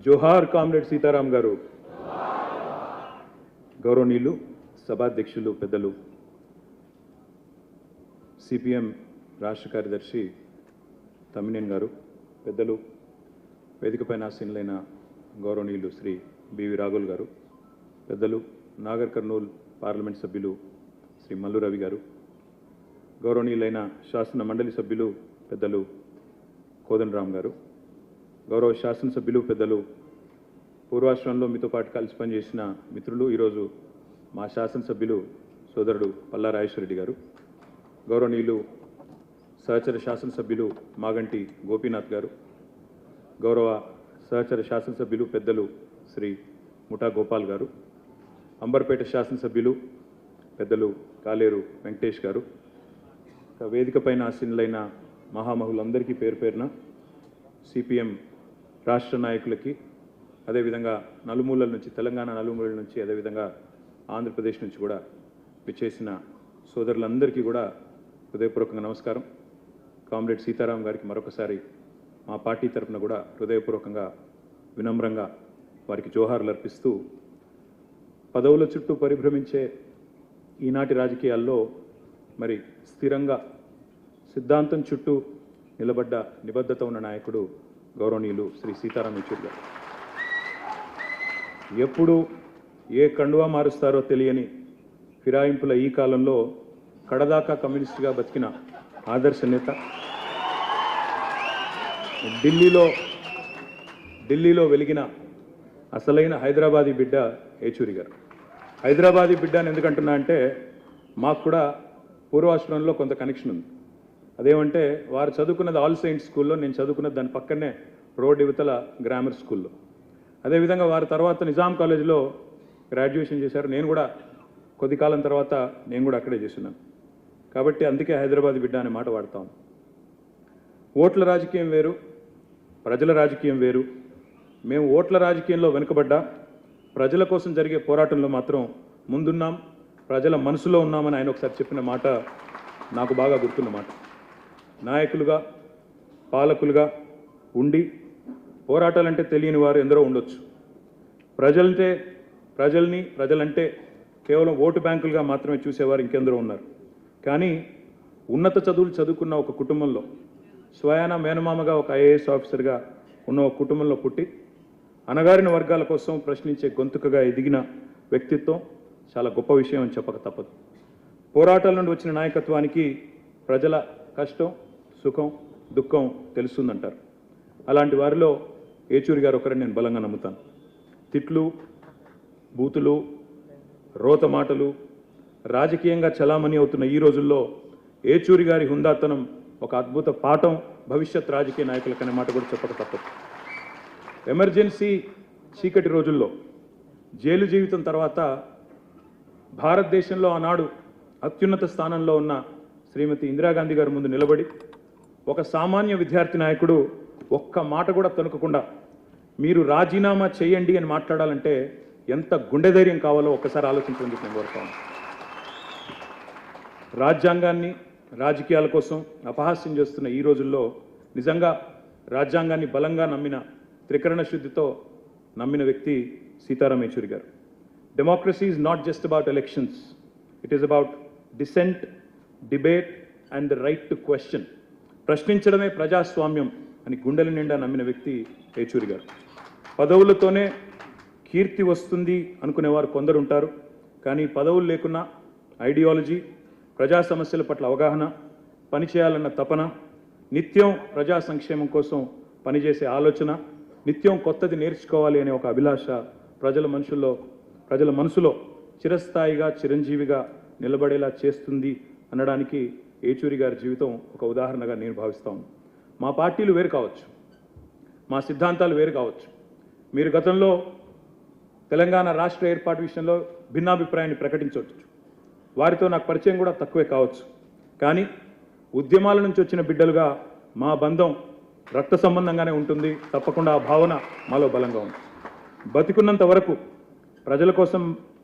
జోహార్ comrade Sitaram గారు. గౌరవనీయులు సభాధ్యక్షులు పెద్దలు సిపిఎం రాష్ట్ర కార్యదర్శి తమ్మినేని గారు, పెద్దలు వేదికపైన ఆసీనులైన గౌరవనీయులు శ్రీ బివి రాఘుల్ గారు, పెద్దలు నాగర్ కర్నూల్ పార్లమెంట్ సభ్యులు శ్రీ మల్లు రవి గారు, గౌరవనీయులైన శాసన మండలి సభ్యులు పెద్దలు కోదండరామ్ గారు, గౌరవ శాసనసభ్యులు పెద్దలు పూర్వాశ్రమంలో మీతో పాటు కలిసి పనిచేసిన మిత్రులు, ఈరోజు మా శాసనసభ్యులు సోదరుడు పల్లా రాజేశ్వరరెడ్డి గారు, గౌరవనీయులు సహచర శాసనసభ్యులు మాగంటి గోపీనాథ్ గారు, గౌరవ సహచర శాసనసభ్యులు పెద్దలు శ్రీ ముఠా గోపాల్ గారు, అంబర్పేట శాసనసభ్యులు పెద్దలు కాలేరు వెంకటేష్ గారు, వేదికపైన ఆసీనులైన మహామహులందరికీ పేరు పేరున సిపిఎం రాష్ట్ర నాయకులకి, అదేవిధంగా నలుమూలల నుంచి, తెలంగాణ నలుమూలల నుంచి, అదేవిధంగా ఆంధ్రప్రదేశ్ నుంచి కూడా విచ్చేసిన సోదరులందరికీ కూడా హృదయపూర్వకంగా నమస్కారం. కామ్రేడ్ సీతారాం గారికి మరొకసారి మా పార్టీ తరఫున కూడా హృదయపూర్వకంగా వినమ్రంగా వారికి జోహార్లు అర్పిస్తూ, పదవుల చుట్టూ పరిభ్రమించే ఈనాటి రాజకీయాల్లో మరి స్థిరంగా సిద్ధాంతం చుట్టూ నిలబడ్డ నిబద్ధత ఉన్న నాయకుడు గౌరవనీయులు శ్రీ సీతారాం యెచూరి గారు. ఎప్పుడు ఏ కండువా మారుస్తారో తెలియని ఫిరాయింపుల ఈ కాలంలో కడదాకా కమ్యూనిస్టుగా బతికిన ఆదర్శ నేత, ఢిల్లీలో వెలిగిన అసలైన హైదరాబాదీ బిడ్డ యెచూరి గారు. హైదరాబాదీ బిడ్డ అని ఎందుకంటున్నా అంటే, మాకు కూడా పూర్వాశ్రమంలో కొంత కనెక్షన్ ఉంది. అదేమంటే, వారు చదువుకున్నది ఆల్ సెయింట్స్ స్కూల్లో, నేను చదువుకున్నది దాని పక్కనే రోడ్ యువతల గ్రామర్ స్కూల్లో. అదేవిధంగా వారు తర్వాత నిజాం కాలేజీలో గ్రాడ్యుయేషన్ చేశారు. నేను కూడా కొద్ది కాలం తర్వాత నేను కూడా అక్కడే చేస్తున్నాను. కాబట్టి అందుకే హైదరాబాద్ బిడ్డ అనే మాట వాడతాం. ఓట్ల రాజకీయం వేరు, ప్రజల రాజకీయం వేరు. మేము ఓట్ల రాజకీయంలో వెనుకబడ్డా ప్రజల కోసం జరిగే పోరాటంలో మాత్రం ముందున్నాం, ప్రజల మనసులో ఉన్నామని ఆయన ఒకసారి చెప్పిన మాట నాకు బాగా గుర్తున్న మాట. నాయకులుగా, పాలకులుగా ఉండి పోరాటాలంటే తెలియని వారు ఎందరో ఉండొచ్చు. ప్రజలంటే కేవలం ఓటు బ్యాంకులుగా మాత్రమే చూసేవారు ఇంకెందరో ఉన్నారు. కానీ ఉన్నత చదువులు చదువుకున్న ఒక కుటుంబంలో, స్వయాన మేనమామగా ఒక ఐఏఎస్ ఆఫీసర్గా ఉన్న ఒక కుటుంబంలో పుట్టి అణగారిన వర్గాల కోసం ప్రశ్నించే గొంతుకగా ఎదిగిన వ్యక్తిత్వం చాలా గొప్ప విషయం అని చెప్పక తప్పదు. పోరాటాల నుండి వచ్చిన నాయకత్వానికి ప్రజల కష్టం, సుఖం, దుఃఖం తెలుస్తుందంటారు. అలాంటి వారిలో యెచూరి గారు ఒకరిని నేను బలంగా నమ్ముతాను. తిట్లు, బూతులు, రోత మాటలు రాజకీయంగా చలామణి అవుతున్న ఈ రోజుల్లో యెచూరి గారి హుందాతనం ఒక అద్భుత పాఠం భవిష్యత్ రాజకీయ నాయకులకనే మాట కూడా చెప్పక తప్పదు. ఎమర్జెన్సీ చీకటి రోజుల్లో, జైలు జీవితం తర్వాత భారతదేశంలో ఆనాడు అత్యున్నత స్థానంలో ఉన్న శ్రీమతి ఇందిరాగాంధీ గారి ముందు నిలబడి ఒక సామాన్య విద్యార్థి నాయకుడు ఒక్క మాట కూడా తొనకకుండా మీరు రాజీనామా చేయండి అని మాట్లాడాలంటే ఎంత గుండె ధైర్యం కావాలో ఒక్కసారి ఆలోచించండి. నేను కోరుతాను. రాజ్యాంగాన్ని రాజకీయాల కోసం అపహాస్యం చేస్తున్న ఈ రోజుల్లో నిజంగా రాజ్యాంగాన్ని బలంగా నమ్మిన, త్రికరణ శుద్ధితో నమ్మిన వ్యక్తి సీతారాం యెచూరి గారు. Democracy is not just about elections, it is about dissent, debate and the right to question. ప్రశ్నించడమే ప్రజాస్వామ్యం అని గుండెల నిండా నమ్మిన వ్యక్తి యెచూరి గారు. పదవులతోనే కీర్తి వస్తుంది అనుకునేవారు కొందరు ఉంటారు. కానీ పదవులు లేకున్నా ఐడియాలజీ, ప్రజా సమస్యల పట్ల అవగాహన, పనిచేయాలన్న తపన, నిత్యం ప్రజా సంక్షేమం కోసం పనిచేసే ఆలోచన, నిత్యం కొత్తది నేర్చుకోవాలి అనే ఒక అభిలాష ప్రజల మనసులో చిరస్థాయిగా, చిరంజీవిగా నిలబడేలా చేస్తుంది అనడానికి యెచూరి గారి జీవితం ఒక ఉదాహరణగా నేను భావిస్తాను. మా పార్టీలు వేరు కావచ్చు, మా సిద్ధాంతాలు వేరు కావచ్చు. మీరు గతంలో తెలంగాణ రాష్ట్ర ఏర్పాటు విషయంలో భిన్నాభిప్రాయాన్ని ప్రకటించవచ్చు. వారితో నాకు పరిచయం కూడా తక్కువే కావచ్చు. కానీ ఉద్యమాల నుంచి వచ్చిన బిడ్డలుగా మా బంధం రక్త సంబంధంగానే ఉంటుంది. తప్పకుండా ఆ భావన మాలో బలంగా ఉంది. బతికున్నంత వరకు ప్రజల కోసం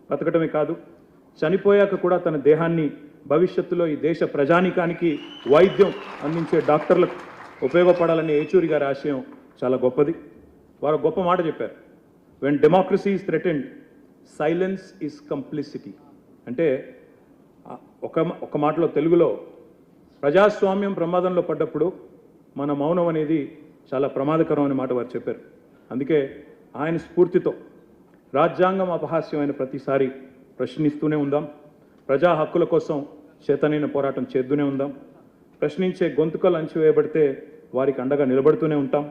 బతకటమే కాదు, చనిపోయాక కూడా తన దేహాన్ని భవిష్యత్తులో ఈ దేశ ప్రజానీకానికి వైద్యం అందించే డాక్టర్లకు ఉపయోగపడాలనే యెచూరి గారి ఆశయం చాలా గొప్పది. వారు గొప్ప మాట చెప్పారు. When democracy is threatened, silence is complicity. అంటే ఒక మాటలో తెలుగులో ప్రజాస్వామ్యం ప్రమాదంలో పడ్డప్పుడు మన మౌనం అనేది చాలా ప్రమాదకరం అనే మాట వారు చెప్పారు. అందుకే ఆయన స్ఫూర్తితో రాజ్యాంగం అపహాస్యమైన ప్రతిసారి ప్రశ్నిస్తూనే ఉందాం, ప్రజా హక్కుల కోసం చేతనైన పోరాటం చేస్తూనే ఉందాం, ప్రశ్నించే గొంతుకలు అణచివేయబడితే వారికి అండగా నిలబడుతూనే ఉంటాం.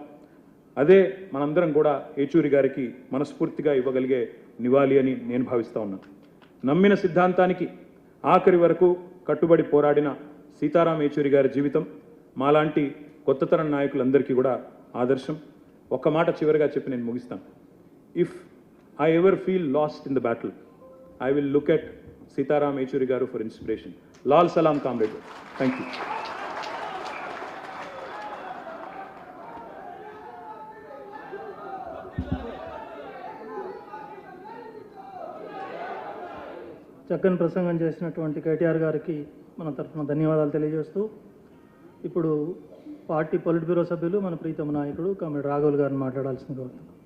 అదే మనందరం కూడా ఏచూరి గారికి మనస్ఫూర్తిగా ఇవ్వగలిగే నివాళి అని నేను భావిస్తూ ఉన్నాను. నమ్మిన సిద్ధాంతానికి ఆఖరి వరకు కట్టుబడి పోరాడిన సీతారాం ఏచూరి గారి జీవితం మాలాంటి కొత్త తరం నాయకులందరికీ కూడా ఆదర్శం. ఒక్క మాట చివరిగా చెప్పి నేను ముగిస్తాను. If I ever feel lost in the battle, I will look at Sitaram Yechury గారు ఫర్ ఇన్స్పిరేషన్. లాల్ సలాం కామ్రేడ్. Thank you. చక్కని ప్రసంగం చేసినటువంటి కేటీఆర్ గారికి మన తరఫున ధన్యవాదాలు తెలియజేస్తూ, ఇప్పుడు పార్టీ పొలిట్ బ్యూరో సభ్యులు మన ప్రీతమ నాయకుడు కామ్రేడ్ రాఘవులు గారిని మాట్లాడాల్సిందిగా కోరుతున్నాం.